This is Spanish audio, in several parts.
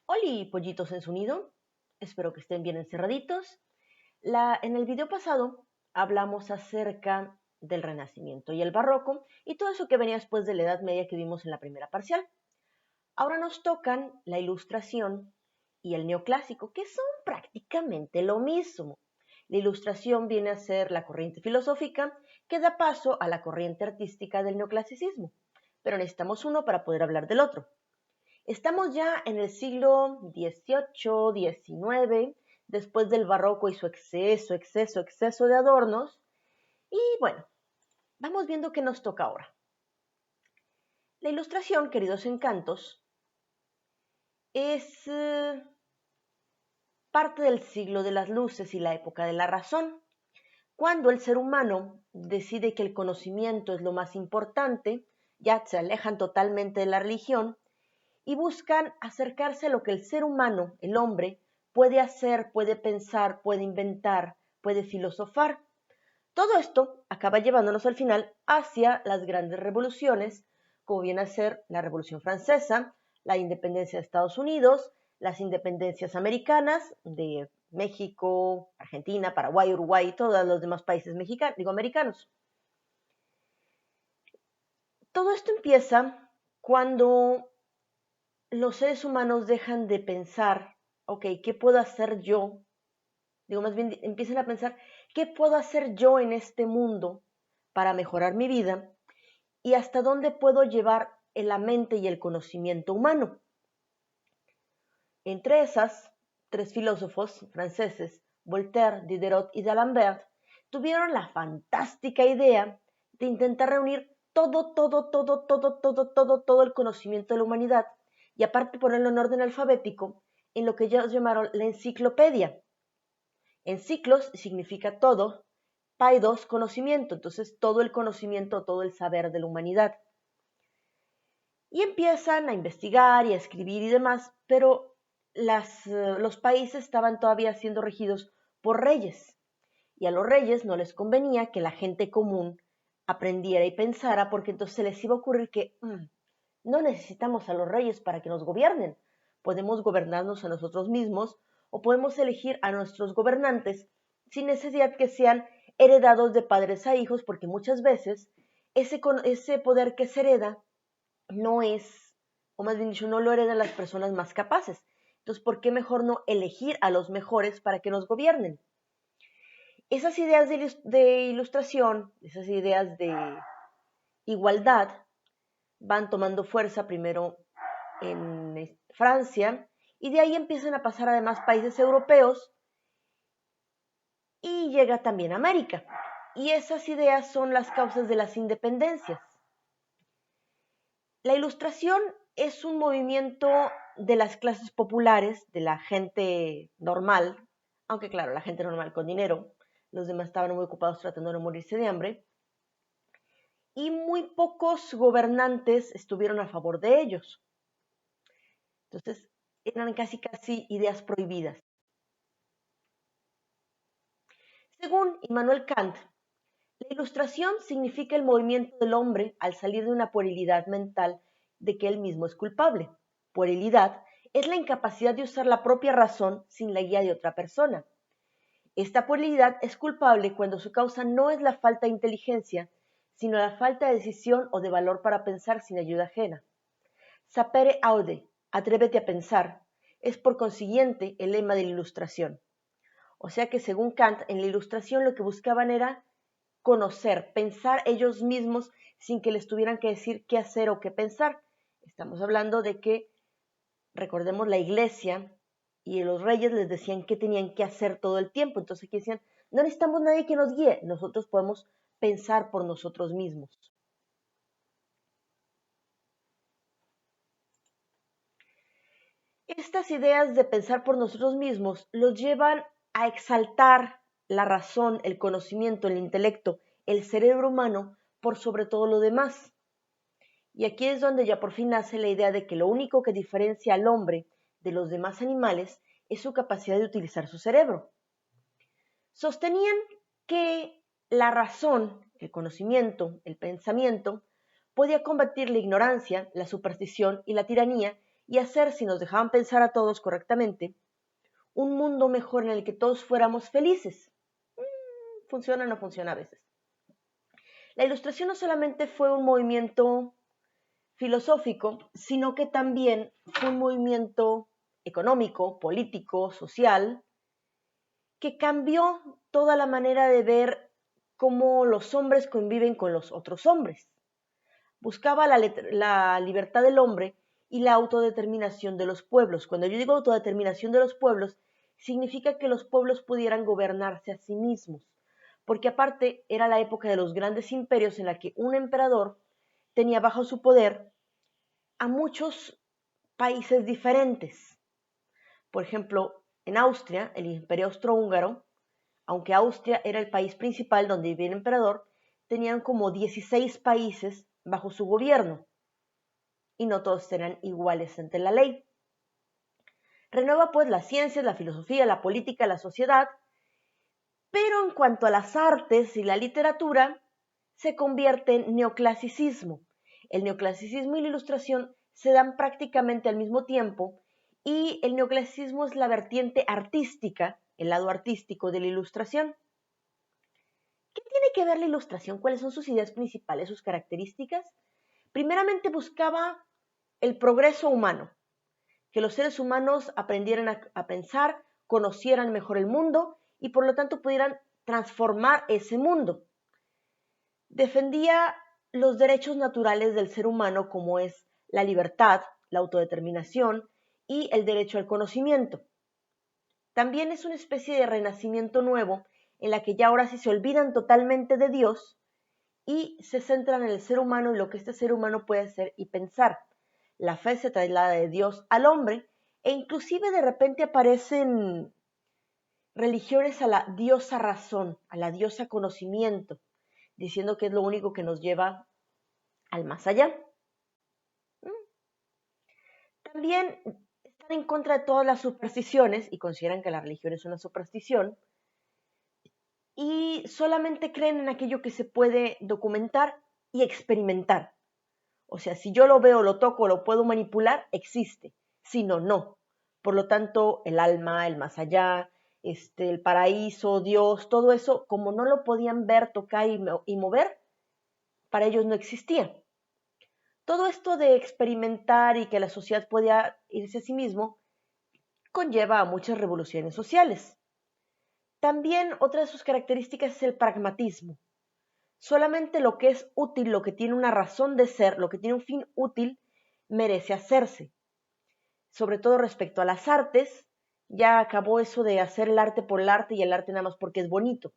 Hola, pollitos en su nido. Espero que estén bien encerraditos. En el video pasado hablamos acerca del Renacimiento y el Barroco y todo eso que venía después de la Edad Media que vimos en la primera parcial. Ahora nos tocan la Ilustración y el Neoclásico, que son prácticamente lo mismo. La Ilustración viene a ser la corriente filosófica que da paso a la corriente artística del neoclasicismo, pero necesitamos uno para poder hablar del otro. Estamos ya en el siglo XVIII, XIX, después del barroco y su exceso de adornos. Y bueno, vamos viendo qué nos toca ahora. La ilustración, queridos encantos, es parte del siglo de las luces y la época de la razón, cuando el ser humano decide que el conocimiento es lo más importante, ya se alejan totalmente de la religión y buscan acercarse a lo que el ser humano, el hombre, puede hacer, puede pensar, puede inventar, puede filosofar. Todo esto acaba llevándonos al final hacia las grandes revoluciones, como viene a ser la Revolución Francesa, la independencia de Estados Unidos, las independencias americanas de México, Argentina, Paraguay, Uruguay y todos los demás países americanos. Todo esto empieza cuando los seres humanos dejan de pensar, ok, ¿qué puedo hacer yo? Digo, más bien empiezan a pensar, ¿qué puedo hacer yo en este mundo para mejorar mi vida? Y hasta dónde puedo llevar la mente y el conocimiento humano. Entre esas, tres filósofos franceses, Voltaire, Diderot y D'Alembert, tuvieron la fantástica idea de intentar reunir todo el conocimiento de la humanidad y aparte ponerlo en orden alfabético en lo que ellos llamaron la enciclopedia. Enciclos significa todo, paidos, conocimiento, entonces todo el conocimiento, todo el saber de la humanidad. Y empiezan a investigar y a escribir y demás, pero los países estaban todavía siendo regidos por reyes. Y a los reyes no les convenía que la gente común aprendiera y pensara, porque entonces se les iba a ocurrir que no necesitamos a los reyes para que nos gobiernen. Podemos gobernarnos a nosotros mismos o podemos elegir a nuestros gobernantes sin necesidad que sean heredados de padres a hijos, porque muchas veces ese poder que se hereda no es, o más bien dicho, no lo heredan las personas más capaces. Entonces, ¿por qué mejor no elegir a los mejores para que nos gobiernen? Esas ideas de ilustración, esas ideas de igualdad, van tomando fuerza primero en Francia y de ahí empiezan a pasar además países europeos y llega también a América. Y esas ideas son las causas de las independencias. La ilustración es un movimiento de las clases populares, de la gente normal, aunque claro, la gente normal con dinero, los demás estaban muy ocupados tratando de no morirse de hambre, y muy pocos gobernantes estuvieron a favor de ellos. Entonces, eran casi ideas prohibidas. Según Immanuel Kant, la ilustración significa el movimiento del hombre al salir de una puerilidad mental de que él mismo es culpable. Puerilidad es la incapacidad de usar la propia razón sin la guía de otra persona. Esta puerilidad es culpable cuando su causa no es la falta de inteligencia, sino la falta de decisión o de valor para pensar sin ayuda ajena. Sapere aude, atrévete a pensar, es por consiguiente el lema de la ilustración. O sea que según Kant, en la ilustración lo que buscaban era conocer, pensar ellos mismos sin que les tuvieran que decir qué hacer o qué pensar. Estamos hablando de que, recordemos, la iglesia y los reyes les decían qué tenían que hacer todo el tiempo. Entonces aquí decían, no necesitamos nadie que nos guíe, nosotros podemos pensar por nosotros mismos. Estas ideas de pensar por nosotros mismos los llevan a exaltar la razón, el conocimiento, el intelecto, el cerebro humano por sobre todo lo demás. Y aquí es donde ya por fin nace la idea de que lo único que diferencia al hombre de los demás animales es su capacidad de utilizar su cerebro. Sostenían que la razón, el conocimiento, el pensamiento, podía combatir la ignorancia, la superstición y la tiranía y hacer, si nos dejaban pensar a todos correctamente, un mundo mejor en el que todos fuéramos felices. Funciona o no funciona a veces. La Ilustración no solamente fue un movimiento filosófico, sino que también fue un movimiento económico, político, social, que cambió toda la manera de ver cómo los hombres conviven con los otros hombres. Buscaba la libertad del hombre y la autodeterminación de los pueblos. Cuando yo digo autodeterminación de los pueblos, significa que los pueblos pudieran gobernarse a sí mismos, porque aparte era la época de los grandes imperios en la que un emperador tenía bajo su poder a muchos países diferentes. Por ejemplo, en Austria, el imperio austrohúngaro, aunque Austria era el país principal donde vivía el emperador, tenían como 16 países bajo su gobierno y no todos eran iguales ante la ley. Renueva pues las ciencias, la filosofía, la política, la sociedad, pero en cuanto a las artes y la literatura, se convierte en neoclasicismo. El neoclasicismo y la Ilustración se dan prácticamente al mismo tiempo y el neoclasicismo es la vertiente artística, el lado artístico de la Ilustración. ¿Qué tiene que ver la Ilustración? ¿Cuáles son sus ideas principales, sus características? Primeramente buscaba el progreso humano, que los seres humanos aprendieran a pensar, conocieran mejor el mundo y por lo tanto pudieran transformar ese mundo. Defendía los derechos naturales del ser humano como es la libertad, la autodeterminación y el derecho al conocimiento. También es una especie de renacimiento nuevo en la que ya ahora sí se olvidan totalmente de Dios y se centran en el ser humano y lo que este ser humano puede hacer y pensar. La fe se traslada de Dios al hombre e inclusive de repente aparecen religiones a la diosa razón, a la diosa conocimiento, diciendo que es lo único que nos lleva al más allá. También están en contra de todas las supersticiones y consideran que la religión es una superstición y solamente creen en aquello que se puede documentar y experimentar. O sea, si yo lo veo, lo toco, lo puedo manipular, existe. Si no, no. Por lo tanto, el alma, el más allá, el paraíso, Dios, todo eso, como no lo podían ver, tocar y mover, para ellos no existía. Todo esto de experimentar y que la sociedad podía irse a sí mismo, conlleva a muchas revoluciones sociales. También otra de sus características es el pragmatismo. Solamente lo que es útil, lo que tiene una razón de ser, lo que tiene un fin útil, merece hacerse. Sobre todo respecto a las artes, ya acabó eso de hacer el arte por el arte y el arte nada más porque es bonito.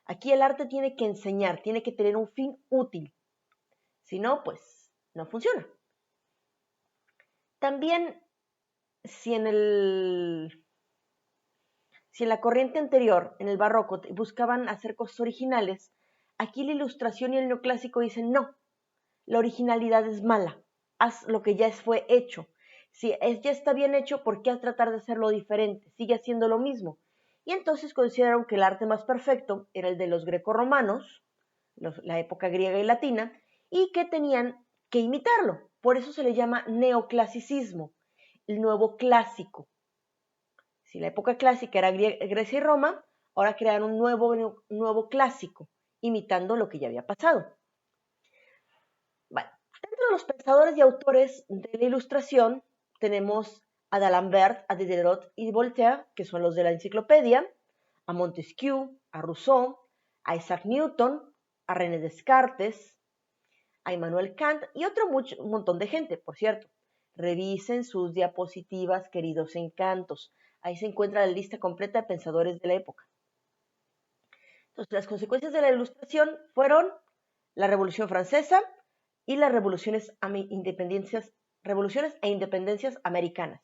Aquí el arte tiene que enseñar, tiene que tener un fin útil. Si no, pues no funciona. También, si en la corriente anterior, en el barroco, buscaban hacer cosas originales, aquí la Ilustración y el neoclásico dicen no, la originalidad es mala, haz lo que ya fue hecho. Si ya está bien hecho, ¿por qué tratar de hacerlo diferente? Sigue haciendo lo mismo. Y entonces consideraron que el arte más perfecto era el de los grecorromanos, la época griega y latina, y que tenían que imitarlo. Por eso se le llama neoclasicismo, el nuevo clásico. Si la época clásica era Grecia y Roma, ahora crearon un nuevo clásico, imitando lo que ya había pasado. Bueno, dentro de los pensadores y autores de la Ilustración tenemos a d'Alembert, a Diderot y Voltaire, que son los de la enciclopedia, a Montesquieu, a Rousseau, a Isaac Newton, a René Descartes, a Immanuel Kant y un montón de gente, por cierto. Revisen sus diapositivas, queridos encantos. Ahí se encuentra la lista completa de pensadores de la época. Entonces, las consecuencias de la Ilustración fueron la Revolución Francesa y las revoluciones e independencias americanas.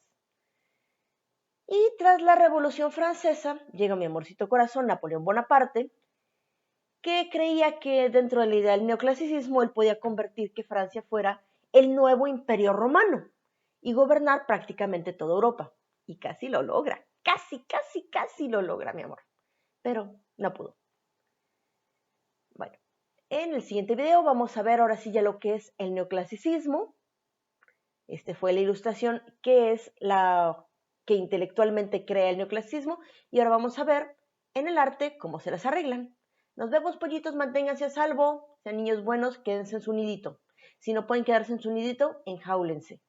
Y tras la Revolución Francesa, llega mi amorcito corazón, Napoleón Bonaparte, que creía que dentro de la idea del neoclasicismo él podía convertir que Francia fuera el nuevo imperio romano y gobernar prácticamente toda Europa. Y casi lo logra, casi lo logra, mi amor. Pero no pudo. Bueno, en el siguiente video vamos a ver ahora sí ya lo que es el neoclasicismo, Fue la ilustración que es la que intelectualmente crea el neoclasicismo, y ahora vamos a ver en el arte cómo se las arreglan. Nos vemos, pollitos, manténganse a salvo, sean niños buenos, quédense en su nidito. Si no pueden quedarse en su nidito, enjáulense.